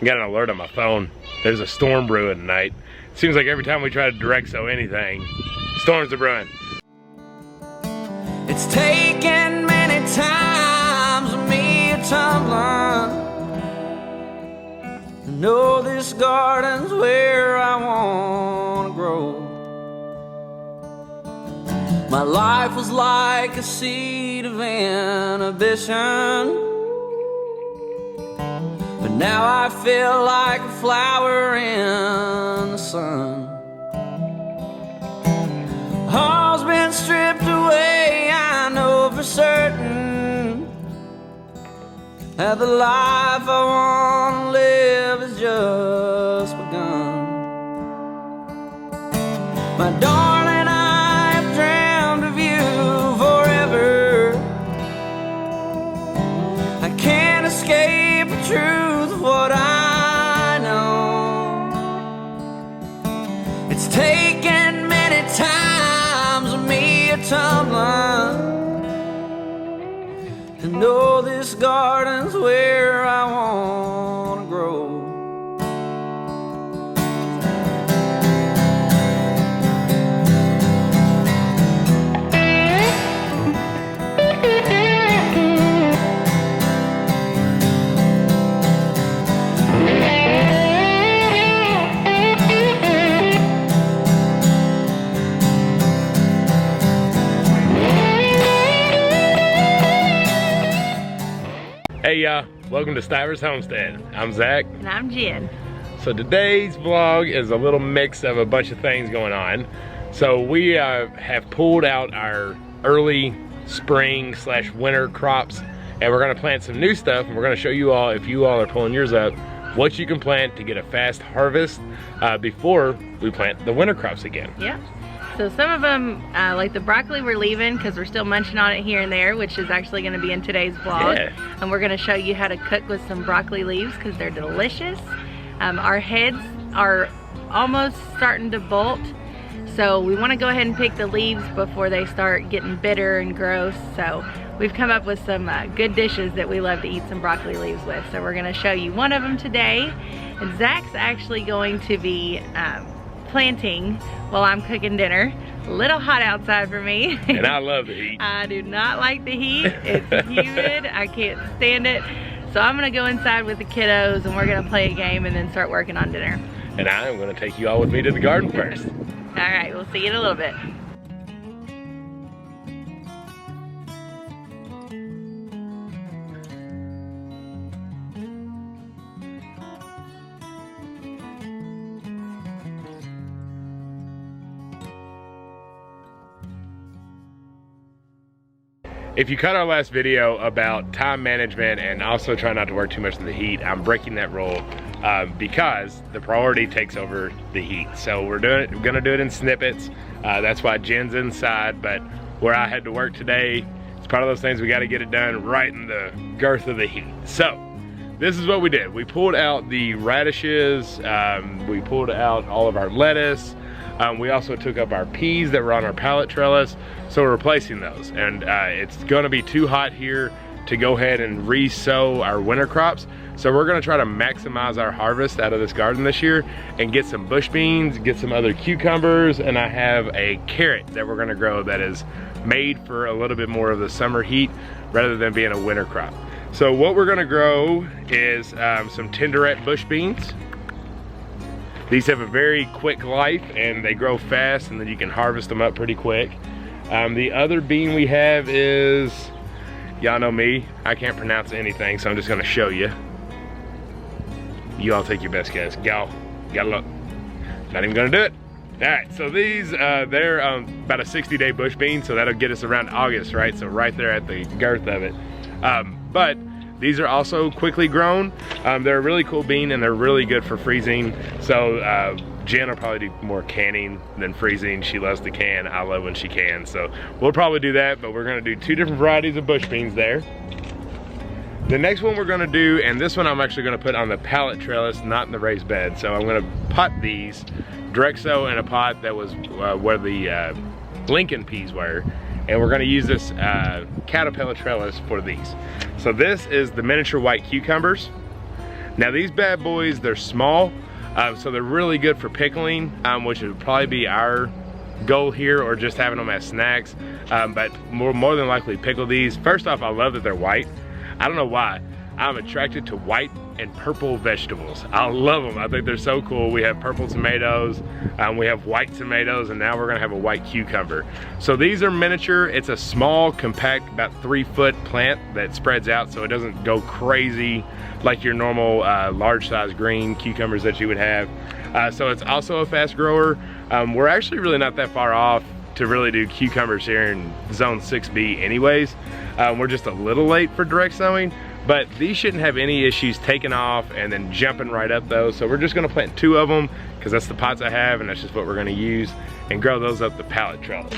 Got an alert on my phone. There's a storm brewing tonight. Seems like every time we try to direct sow anything, storms are brewing. It's taken many times with me tumbling to know this garden's where I want to grow. My life was like a seed of inhibition, but now I feel like a flower in the sun. All's been stripped away, I know for certain that the life I want to live has just begun. My darling, I have dreamed of you forever. I can't escape the truth of what I know. It's taken many times with me tumbling to know this garden's where I want to grow. Hey y'all, welcome to Stiver's Homestead. I'm Zach. And I'm Jen. So today's vlog is a little mix of a bunch of things going on. So we have pulled out our early spring / winter crops, and we're gonna plant some new stuff, and we're gonna show you all, if you all are pulling yours up, what you can plant to get a fast harvest before we plant the winter crops again. Yeah. So some of them, like the broccoli, we're leaving because we're still munching on it here and there, which is actually going to be in today's vlog. Yeah. And we're going to show you how to cook with some broccoli leaves because they're delicious. Our heads are almost starting to bolt, so we want to go ahead and pick the leaves before they start getting bitter and gross. So we've come up with some good dishes that we love to eat some broccoli leaves with. So we're going to show you one of them today. And Zach's actually going to be planting while I'm cooking dinner. A little hot outside for me. And I love the heat. I do not like the heat. It's humid. I can't stand it. So I'm gonna go inside with the kiddos and we're gonna play a game and then start working on dinner. And I am gonna take you all with me to the garden first. All right, we'll see you in a little bit. If you caught our last video about time management and also try not to work too much in the heat, I'm breaking that rule because the priority takes over the heat. So we're gonna do it in snippets. That's why Jen's inside, but where I had to work today, it's part of those things we gotta get it done right in the girth of the heat. So this is what we did. We pulled out the radishes, we pulled out all of our lettuce. We also took up our peas that were on our pallet trellis, so we're replacing those. And it's gonna be too hot here to go ahead and re-sow our winter crops. So we're gonna try to maximize our harvest out of this garden this year and get some bush beans, get some other cucumbers, and I have a carrot that we're gonna grow that is made for a little bit more of the summer heat rather than being a winter crop. So what we're gonna grow is some tenderette bush beans. These have a very quick life and they grow fast, and then you can harvest them up pretty quick. The other bean we have is, y'all know me, I can't pronounce anything, so I'm just gonna show you. You all take your best guess. Go, gotta look. Not even gonna do it. All right, so these, they're about a 60-day bush bean, so that'll get us around August, right? So right there at the girth of it. But these are also quickly grown. They're a really cool bean and they're really good for freezing. So Jen will probably do more canning than freezing. She loves to can, I love when she cans. So we'll probably do that, but we're gonna do 2 different varieties of bush beans there. The next one we're gonna do, and this one I'm actually gonna put on the pallet trellis, not in the raised bed. So I'm gonna pot these, direct sow in a pot that was where the Lincoln peas were. And we're gonna use this caterpillar trellis for these. So this is the miniature white cucumbers. Now these bad boys, they're small, so they're really good for pickling, which would probably be our goal here, or just having them as snacks. But more than likely pickle these. First off, I love that they're white. I don't know why. I'm attracted to white and purple vegetables. I love them. I think they're so cool. We have purple tomatoes, we have white tomatoes, and now we're gonna have a white cucumber. So these are miniature. It's a small, compact, about 3-foot plant that spreads out so it doesn't go crazy like your normal large size green cucumbers that you would have. So it's also a fast grower. We're actually really not that far off to really do cucumbers here in zone 6B anyways. We're just a little late for direct sowing, but these shouldn't have any issues taking off and then jumping right up though. So we're just gonna plant 2 of them because that's the pots I have and that's just what we're gonna use, and grow those up the pallet trellis.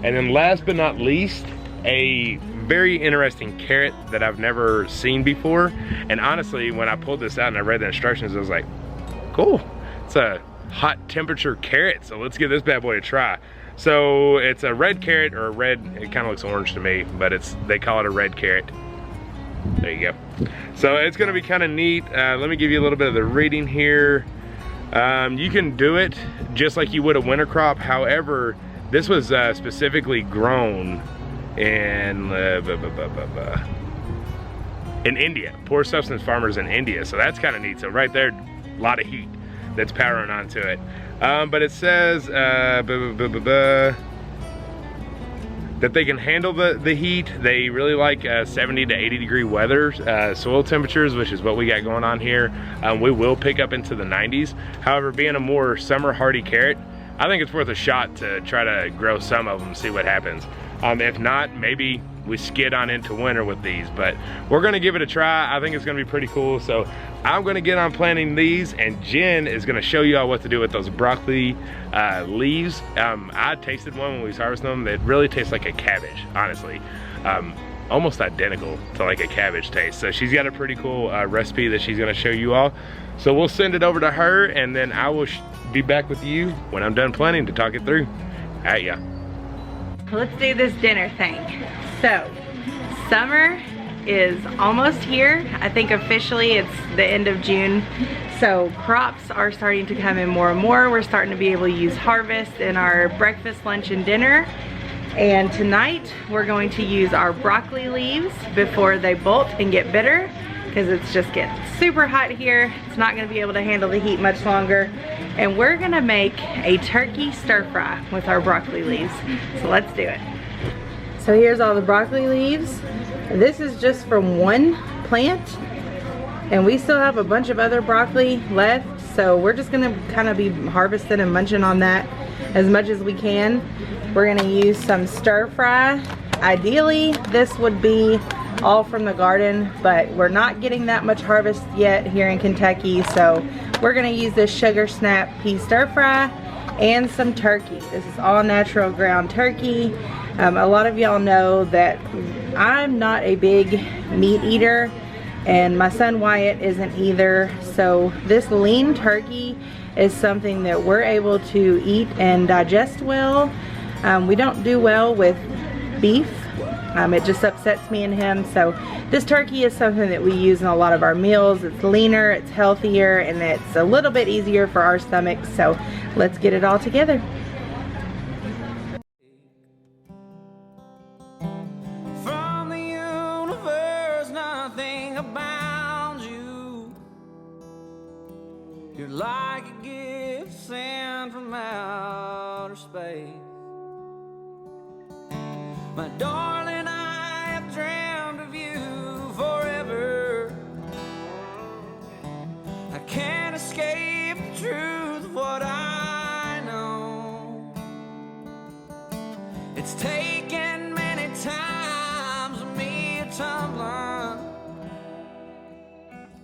And then last but not least, a very interesting carrot that I've never seen before. And honestly, when I pulled this out and I read the instructions, I was like, cool, it's a hot temperature carrot, so let's give this bad boy a try. So it's a red carrot, or a red, it kind of looks orange to me, but they call it a red carrot. There you go. So it's gonna be kind of neat. Let me give you a little bit of the reading here. You can do it just like you would a winter crop. However, this was specifically grown in India, poor subsistence farmers in India. So that's kind of neat. So right there, a lot of heat that's powering onto it. But it says that they can handle the heat. They really like 70 to 80 degree weather, soil temperatures, which is what we got going on here. We will pick up into the 90s. However, being a more summer hardy carrot, I think it's worth a shot to try to grow some of them, see what happens. If not, maybe we skid on into winter with these, but we're gonna give it a try. I think it's gonna be pretty cool. So I'm gonna get on planting these, and Jen is gonna show you all what to do with those broccoli leaves. I tasted one when we was harvesting them. It really tastes like a cabbage, honestly. Almost identical to like a cabbage taste. So she's got a pretty cool recipe that she's gonna show you all. So we'll send it over to her, and then I will be back with you when I'm done planting to talk it through. All right, yeah. Let's do this dinner thing. So, summer is almost here. I think officially it's the end of June. So crops are starting to come in more and more. We're starting to be able to use harvest in our breakfast, lunch, and dinner. And tonight we're going to use our broccoli leaves before they bolt and get bitter, because it's just getting super hot here. It's not gonna be able to handle the heat much longer. And we're gonna make a turkey stir fry with our broccoli leaves. So let's do it. So here's all the broccoli leaves. This is just from one plant, and we still have a bunch of other broccoli left. So we're just gonna kind of be harvesting and munching on that as much as we can. We're gonna use some stir fry. Ideally, this would be all from the garden, but we're not getting that much harvest yet here in Kentucky, so we're gonna use this sugar snap pea stir fry and some turkey. This is all natural ground turkey. A lot of y'all know that I'm not a big meat eater, and my son Wyatt isn't either, so this lean turkey is something that we're able to eat and digest well. We don't do well with beef. It just upsets me and him. So this turkey is something that we use in a lot of our meals. It's leaner, it's healthier, and it's a little bit easier for our stomachs. So let's get it all together. From the universe, nothing about you. You're like a gift sent from outer space. My darling, I have dreamt of you forever. I can't escape the truth of what I know. It's taken many times of me tumbling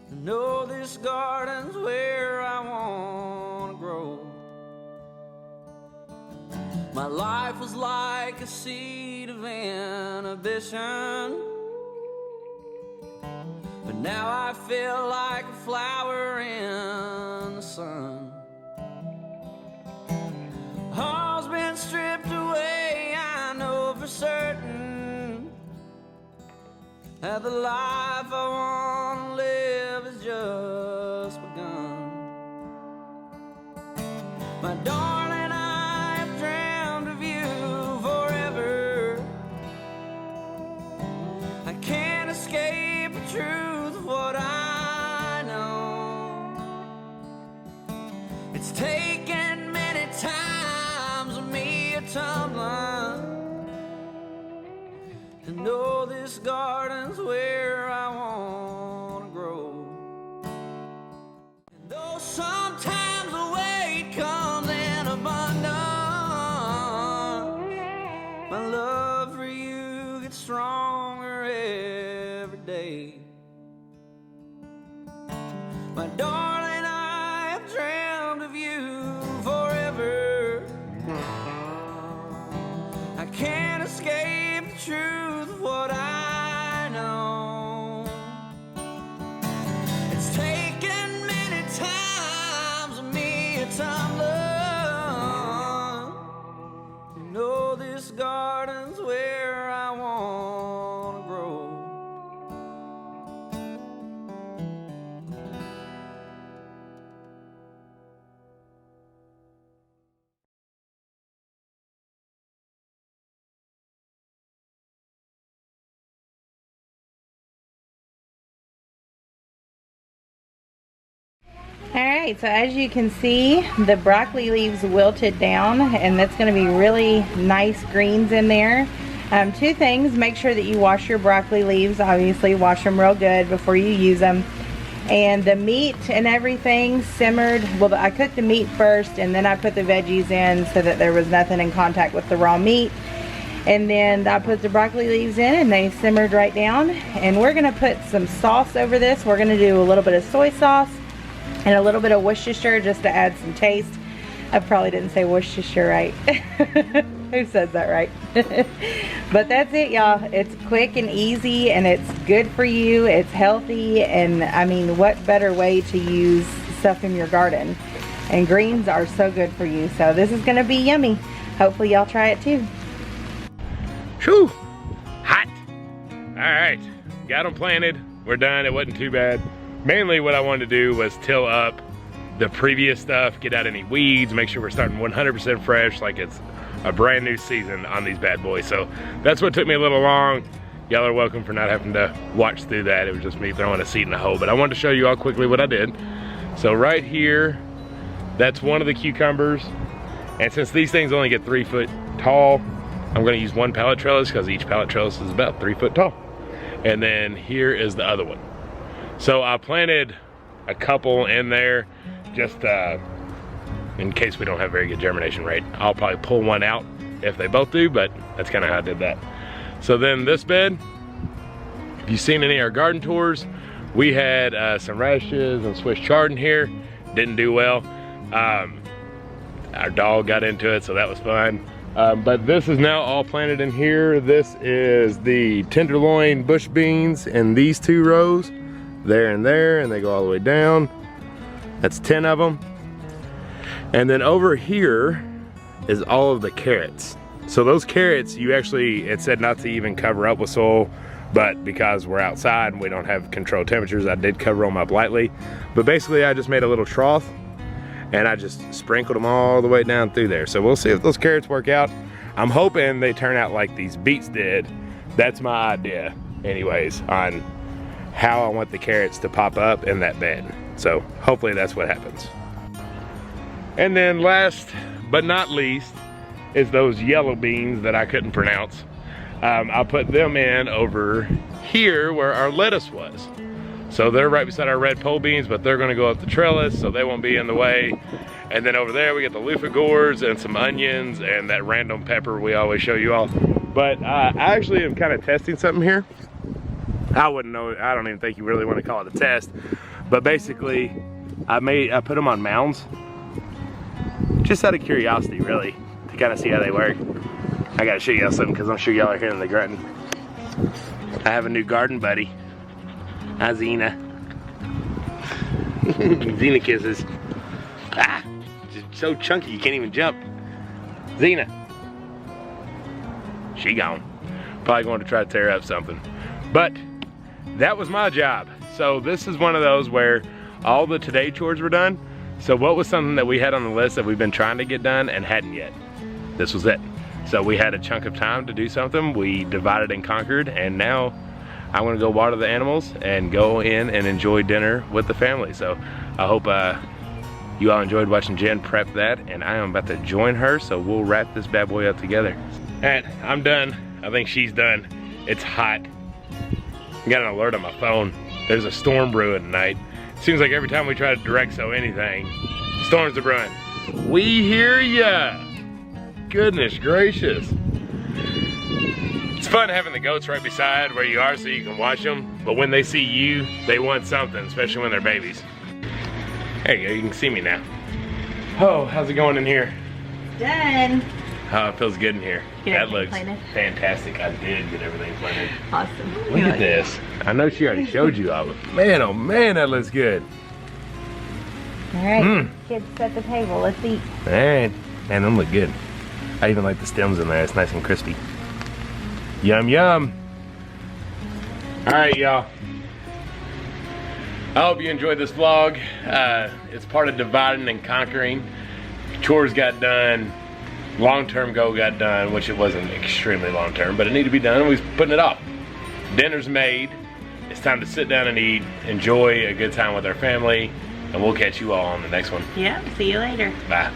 to know this garden's where I want to grow. My life was like a seed of inhibition, but now I feel like a flower in the sun. All's been stripped away, I know for certain that the life I want to live is just My darling, I have dreamed of you forever. I can't escape the truth of what I know. It's taken many times of me a tumbling to know this garden's where I wanna grow. And though sometimes the weight comes in abundance, my love for you gets stronger every day. My darling, I have dreamed of you forever. I can't escape the truth of what I know. It's taken many times of me a tumbling to know this garden's where I wanna grow. Alright, so as you can see, the broccoli leaves wilted down, and that's going to be really nice greens in there. Two things: make sure that you wash your broccoli leaves. Obviously wash them real good before you use them. And the meat and everything simmered. Well, I cooked the meat first and then I put the veggies in so that there was nothing in contact with the raw meat. And then I put the broccoli leaves in and they simmered right down. And we're going to put some sauce over this. We're going to do a little bit of soy sauce and a little bit of Worcestershire just to add some taste. I probably didn't say Worcestershire right. Who said that right? But that's it, y'all. It's quick and easy, and it's good for you. It's healthy, and I mean, what better way to use stuff in your garden? And greens are so good for you. So this is gonna be yummy. Hopefully y'all try it too. Whew, hot. All right, got them planted. We're done. It wasn't too bad. Mainly what I wanted to do was till up the previous stuff, get out any weeds, make sure we're starting 100% fresh, like it's a brand new season on these bad boys. So that's what took me a little long. Y'all are welcome for not having to watch through that. It was just me throwing a seed in the hole, but I wanted to show you all quickly what I did. So right here, that's one of the cucumbers. And since these things only get 3 foot tall, I'm gonna use one pallet trellis because each pallet trellis is about 3 foot tall. And then here is the other one. So I planted a couple in there just in case we don't have very good germination rate. I'll probably pull one out if they both do, but that's kind of how I did that. So then this bed, if you've seen any of our garden tours, we had some radishes and Swiss chard in here. Didn't do well. Our dog got into it, so that was fun. But this is now all planted in here. This is the tenderloin bush beans in these 2 rows, there, and they go all the way down. That's 10 of them. And then over here is all of the carrots. So those carrots, you actually, it said not to even cover up with soil, but because we're outside and we don't have controlled temperatures, I did cover them up lightly. But basically I just made a little trough and I just sprinkled them all the way down through there. So we'll see if those carrots work out. I'm hoping they turn out like these beets did. That's my idea anyways, on how I want the carrots to pop up in that bed. So hopefully that's what happens. And then last but not least is those yellow beans that I couldn't pronounce. I put them in over here where our lettuce was. So they're right beside our red pole beans, but they're gonna go up the trellis, so they won't be in the way. And then over there we get the loofah gourds and some onions and that random pepper we always show you all. But I actually am kind of testing something here. I wouldn't know, I don't even think you really want to call it a test. But basically, I put them on mounds. Just out of curiosity, really, to kind of see how they work. I gotta show y'all something because I'm sure y'all are hearing the grunting. I have a new garden buddy. Hi, Zena. Zena kisses. Ah, just so chunky you can't even jump. Zena. She gone. Probably going to try to tear up something. But that was my job. So this is one of those where all the today chores were done. So what was something that we had on the list that we've been trying to get done and hadn't yet? This was it. So we had a chunk of time to do something. We divided and conquered, and now I'm gonna go water the animals and go in and enjoy dinner with the family. So I hope you all enjoyed watching Jen prep that, and I am about to join her, so we'll wrap this bad boy up together. All right, I'm done. I think she's done. It's hot. I got an alert on my phone. There's a storm brewing tonight. Seems like every time we try to direct so anything, storms are brewing. We hear ya. Goodness gracious. It's fun having the goats right beside where you are so you can watch them, but when they see you, they want something, especially when they're babies. There you go, you can see me now. Oh, how's it going in here? Done. Oh, it feels good in here. Get That looks planted. fantastic. I did get everything planted. Awesome. Look at this. I know she already showed you all, but man, oh man, that looks good. All right, kids set the table. Let's eat. All right, man, them look good. I even like the stems in there. It's nice and crispy. Yum, yum. All right, y'all. I hope you enjoyed this vlog. It's part of dividing and conquering. Chores got done. Long-term goal got done, which it wasn't extremely long-term, but it needed to be done, and we was putting it off. Dinner's made. It's time to sit down and eat, enjoy a good time with our family, and we'll catch you all on the next one. Yeah, see you later. Bye.